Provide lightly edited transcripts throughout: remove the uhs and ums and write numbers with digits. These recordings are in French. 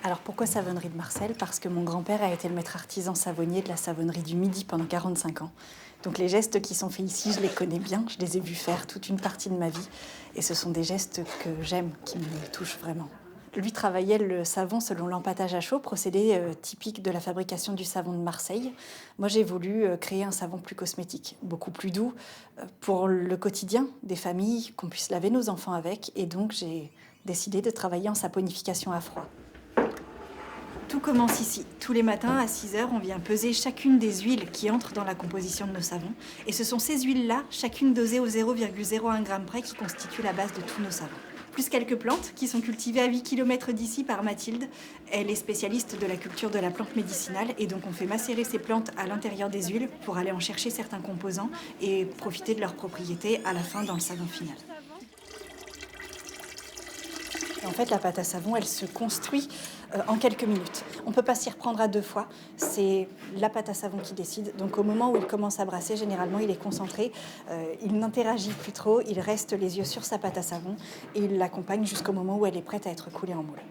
Alors pourquoi Savonnerie de Marcel? Parce que mon grand-père a été le maître artisan savonnier de la savonnerie du Midi pendant 45 ans. Donc les gestes qui sont faits ici, je les connais bien, je les ai vus faire toute une partie de ma vie. Et ce sont des gestes que j'aime, qui me touchent vraiment. Lui travaillait le savon selon l'empâtage à chaud, procédé typique de la fabrication du savon de Marseille. Moi, j'ai voulu créer un savon plus cosmétique, beaucoup plus doux, pour le quotidien des familles, qu'on puisse laver nos enfants avec. Et donc, j'ai décidé de travailler en saponification à froid. Tout commence ici. Tous les matins, à 6 heures, on vient peser chacune des huiles qui entrent dans la composition de nos savons. Et ce sont ces huiles-là, chacune dosée au 0,01 g près, qui constituent la base de tous nos savons. Plus quelques plantes qui sont cultivées à 8 km d'ici par Mathilde. Elle est spécialiste de la culture de la plante médicinale et donc on fait macérer ces plantes à l'intérieur des huiles pour aller en chercher certains composants et profiter de leurs propriétés à la fin dans le savon final. En fait, la pâte à savon, elle se construit en quelques minutes. On ne peut pas s'y reprendre à deux fois. C'est la pâte à savon qui décide. Donc au moment où il commence à brasser, généralement, il est concentré. Il n'interagit plus trop. Il reste les yeux sur sa pâte à savon et il l'accompagne jusqu'au moment où elle est prête à être coulée en moule.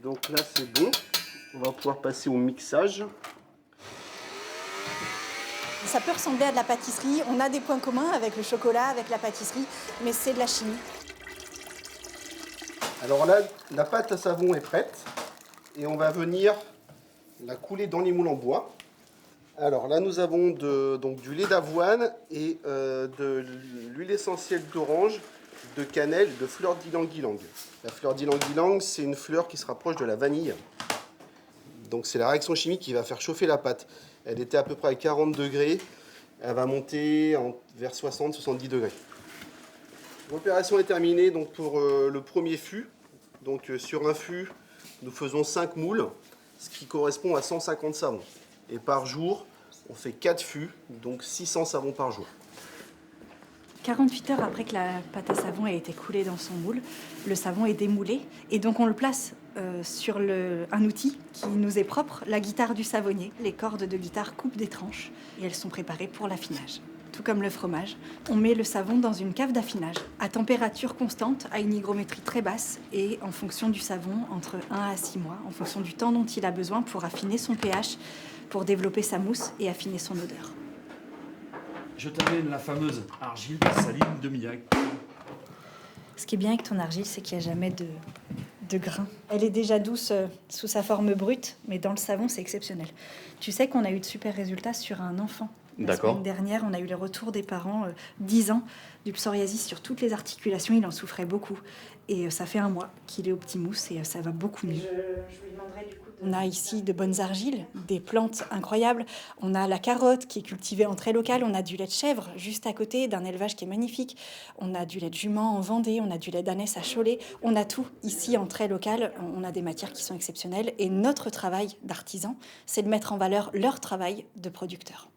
Donc là, c'est bon. On va pouvoir passer au mixage. Ça peut ressembler à de la pâtisserie. On a des points communs avec le chocolat, avec la pâtisserie, mais c'est de la chimie. Alors là, la pâte à savon est prête et on va venir la couler dans les moules en bois. Alors là, nous avons donc du lait d'avoine et de l'huile essentielle d'orange, de cannelle, de fleur d'ylang-ylang. La fleur d'ylang-ylang, c'est une fleur qui se rapproche de la vanille. Donc c'est la réaction chimique qui va faire chauffer la pâte. Elle était à peu près à 40 degrés. Elle va monter vers 60-70 degrés. L'opération est terminée donc, pour le premier fût. Donc, sur un fût, nous faisons 5 moules, ce qui correspond à 150 savons. Et par jour, on fait 4 fûts, donc 600 savons par jour. 48 heures après que la pâte à savon ait été coulée dans son moule, le savon est démoulé et donc on le place sur un outil qui nous est propre, la guitare du savonnier. Les cordes de guitare coupent des tranches et elles sont préparées pour l'affinage. Tout comme le fromage, on met le savon dans une cave d'affinage à température constante, à une hygrométrie très basse et en fonction du savon, entre 1 à 6 mois, en fonction du temps dont il a besoin pour affiner son pH, pour développer sa mousse et affiner son odeur. Je t'amène la fameuse argile saline de Millac. Ce qui est bien avec ton argile, c'est qu'il n'y a jamais de grains. Elle est déjà douce sous sa forme brute, mais dans le savon, c'est exceptionnel. Tu sais qu'on a eu de super résultats sur un enfant. La semaine dernière, on a eu le retour des parents, 10 ans, du psoriasis sur toutes les articulations. Il en souffrait beaucoup. Et ça fait 1 mois qu'il est au petit mousse et ça va beaucoup mieux. Je lui demanderai du coup On a ici de bonnes argiles, des plantes incroyables. On a la carotte qui est cultivée en très local. On a du lait de chèvre juste à côté d'un élevage qui est magnifique. On a du lait de jument en Vendée. On a du lait d'ânesse à Cholet. On a tout ici en très local. On a des matières qui sont exceptionnelles. Et notre travail d'artisan, c'est de mettre en valeur leur travail de producteur.